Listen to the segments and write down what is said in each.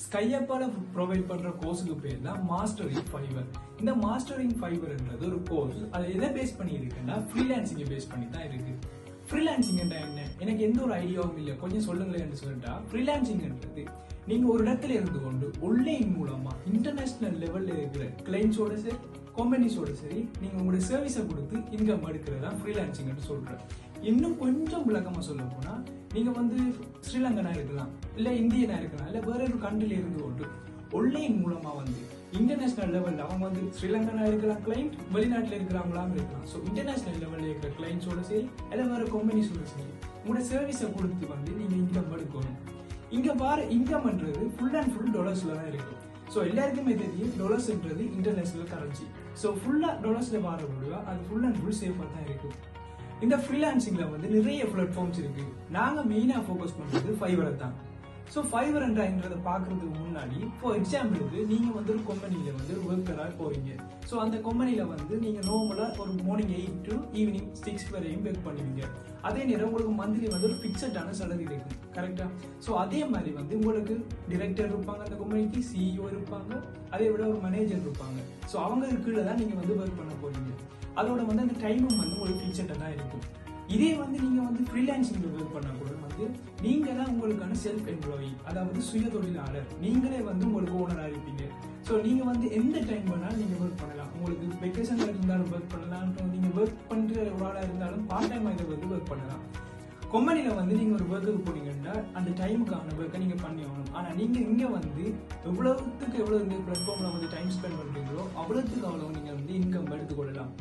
ஸ்கைஅப்பால provide பண்ற கோர்ஸுக்கு பேர் தான் மாஸ்டரிங் ஃபைவர். இந்த மாஸ்டரிங் ஃபைவர்ன்றது ஒரு கோர்ஸ். அது எதை பேஸ் பண்ணி இருக்குன்னா ஃப்ரீலான்சிங்கை பேஸ் பண்ணி தான் இருக்கு. ஃப்ரீலான்சிங்னா என்ன? எனக்கு எந்த ஒரு ஐடியாவும் இல்லை, கொஞ்சம் சொல்லுங்களேன்னு சொல்லிட்டா, ஃப்ரீலான்சிங்ன்றது நீங்க ஒரு இடத்துல இருந்து கொண்டு ஆன்லைன் மூலமா இன்டர்நேஷனல் லெவல்ல இருக்கிற கிளைண்ட்ஸோட சரி கம்பெனிஸோட சரி நீங்க உங்களுடைய சர்வீஸை கொடுத்து இன்கம் எடுக்கிறதா ஃப்ரீலான்சிங்னு சொல்றேன். இன்னும் கொஞ்சம் விளக்கமா சொல்ல போனா, நீங்க வந்து ஸ்ரீலங்கனா இருக்கலாம், இல்ல இந்தியனா இருக்கலாம், இல்ல வேற ஒரு கண்ட்ரில இருந்து கொண்டு ஆன்லைன் மூலமா வந்து இன்டர்நேஷனல் லெவல்ல அவங்க வந்து ஸ்ரீலங்கனா இருக்கலாம் கிளைண்ட், வெளிநாட்டுல இருக்கிறவங்களாம் இருக்கலாம். ஸோ இன்டர்நேஷனல் லெவல்ல இருக்கிற கிளைண்ட்ஸோட சரி இல்ல வேற கம்பெனிஸோட சரி உங்களோட சர்வீஸை கொடுத்து வந்து நீங்க இன்கம் எடுக்கணும். இங்க வர இன்கம்ன்றது ஃபுல் அண்ட் ஃபுல் டாலர்ஸ்ல தான் இருக்கும். ஸோ எல்லாருக்குமே தெரியும் டாலர்ஸ்ன்றது இன்டர்நேஷனல் கரன்சி. ஸோ ஃபுல்லா டாலர்ஸ்ல வர முடியும், அது ஃபுல் அண்ட் ஃபுல் சேஃபா தான் இருக்கும். இந்த ஃப்ரீலான்சிங்ல வந்து நிறைய பிளாட்ஃபார்ம்ஸ் இருக்கு. நாங்க மெயினா ஃபோக்கஸ் பண்றது ஃபைவரை தான். ஸோ ஃபைவர் என்றதை பாக்குறதுக்கு முன்னாடி, ஃபார் எக்ஸாம்பிளுக்கு நீங்க வந்து ஒரு கம்பெனில வந்து ஒர்க்கரா போறீங்க. ஸோ அந்த கம்பெனில வந்து நீங்க நார்மலா ஒரு மார்னிங் 8 to ஈவினிங் 6 வரையும் ஒர்க் பண்ணுவீங்க. அதே நேரம் உங்களுக்கு மந்த்லி வந்து ஒரு பிக்சடான சேலரி இருக்கு, கரெக்டா? ஸோ அதே மாதிரி வந்து உங்களுக்கு டிரெக்டர் இருப்பாங்க, அந்த கம்பெனிக்கு சிஇஓ இருப்பாங்க, அதை விட ஒரு மேனேஜர் இருப்பாங்க. ஸோ அவங்க கீழே தான் நீங்க வந்து ஒர்க் பண்ண போறீங்க. அதோட வந்து அந்த டைமும் வந்து உங்களுக்கு பிக்சடா தான் இருக்கும். இதே வந்து நீங்க வந்து ஃப்ரீலான்சிங்ல ஒர்க் பண்ணா கூட வந்து நீங்க தான் உங்களுக்கான செல்ஃப் எம்ப்ளாயி, அதாவது சுய தொழிலாளர். நீங்களே வந்து உங்களுக்கு ஓனரா இருப்பீங்க. ஸோ நீங்க வந்து எந்த டைம் வேணாலும் நீங்க ஒர்க் பண்ணலாம். உங்களுக்கு வெக்கேஷன்ல இருந்தாலும் ஒர்க் பண்ணலாம், நீங்க ஒர்க் பண்ற ஒரு ஆளா இருந்தாலும் பார்ட் டைம் இதை வந்து ஒர்க் பண்ணலாம். கம்பெனில வந்து நீங்க ஒரு ஒர்க்குக்கு போனீங்கன்னா அந்த டைமுக்கான ஒர்க்கை நீங்க பண்ணி ஆகணும். ஆனா நீங்க இங்க வந்து எவ்வளவுக்கு எவ்வளவு இந்த பிளாட்ஃபார்ம்ல வந்து டைம் ஸ்பெண்ட் பண்றீங்களோ அவ்வளவுக்கு அவ்வளவு நீங்க வந்து இன்கம் எடுத்துக்கொள்ளலாம்.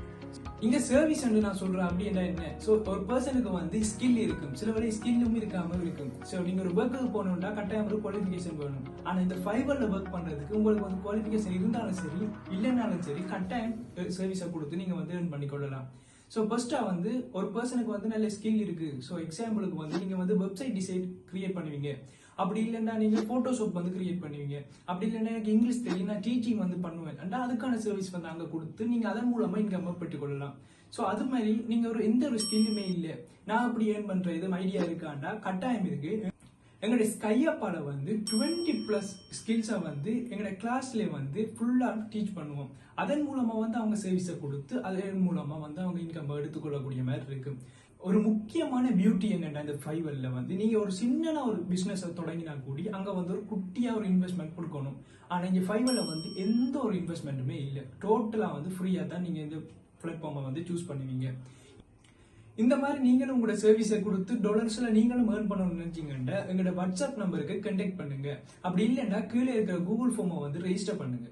இங்க சர்வீஸ் நான் சொல்றேன் அப்படின்னா என்ன? சோ ஒரு பர்சனுக்கு வந்து ஸ்கில் இருக்கும், சில வேலை ஸ்கில்லும் இருக்காம இருக்கும். சோ நீங்க ஒரு ஒர்க்குக்கு போகணும்னா கட்டாயம் ஒரு குவாலிஃபிகேஷன் வேணும். ஆனா இந்த ஃபைவர்ல ஒர்க் பண்றதுக்கு உங்களுக்கு வந்து குவாலிஃபிகேஷன் இருந்தாலும் சரி இல்லைனாலும் சரி கட்டாயம் சர்வீஸை கொடுத்து நீங்க வந்து earn பண்ணிக்கொள்ளலாம். ஸோ ஃபர்ஸ்டா வந்து ஒரு பர்சனுக்கு வந்து நல்ல ஸ்கில் இருக்கு. ஸோ எக்ஸாம்பிளுக்கு வந்து நீங்க வந்து வெப்சைட் டிசைன் கிரியேட் பண்ணுவீங்க, அப்படி இல்லைன்னா நீங்க போட்டோஷாப் வந்து கிரியேட் பண்ணுவீங்க, அப்படி இல்லைன்னா எனக்கு இங்கிலீஷ் தெரியும் நான் டீச்சிங் வந்து பண்ணுவேன், அதுக்கான சர்வீஸ் வந்து அங்க கொடுத்து நீங்க அதன் மூலமா இன்கம் பெற்றுக்கொள்ளலாம். ஸோ அது மாதிரி நீங்க ஒரு எந்த ஒரு ஸ்கில்லுமே இல்லை, நான் அப்படி ஏர்ன் பண்ற இது ஐடியா இருக்காண்டா கட்டாயம் இருக்கு. எங்களுடைய ஸ்கைஅப்பால வந்து 20+ ஸ்கில்ஸை வந்து எங்களுடைய கிளாஸ்ல வந்து ஃபுல்லா டீச் பண்ணுவோம். அதன் மூலமா வந்து அவங்க சர்வீஸை கொடுத்து அதன் மூலமா வந்து அவங்க இன்கம் எடுத்துக்கொள்ளக்கூடிய மாதிரி இருக்கு. ஒரு முக்கியமான பியூட்டி என்னன்னா இந்த ஃபைவர்ல வந்து நீங்க ஒரு சின்ன ஒரு பிசினஸ் தொடங்கினா கூடி அங்க வந்து ஒரு குட்டியா ஒரு இன்வெஸ்ட்மெண்ட் கொடுக்கணும். ஆனா இங்க ஃபைவர்ல வந்து எந்த ஒரு இன்வெஸ்ட்மெண்ட்டுமே இல்லை, டோட்டலா வந்து ஃப்ரீயா தான் நீங்க இந்த பிளாட்ஃபார்மை வந்து சூஸ் பண்ணுவீங்க. இந்த மாதிரி நீங்களும் உங்களோட சர்வீஸை கொடுத்து டாலர்ஸ்ல நீங்களும் ஏர்ன் பண்ணணும்னு நினைச்சீங்கன்னா எங்களோட வாட்ஸ்அப் நம்பருக்கு கான்டாக்ட் பண்ணுங்க. அப்படி இல்லைன்னா கீழே இருக்கிற கூகுள் ஃபார்மை வந்து ரெஜிஸ்டர் பண்ணுங்க.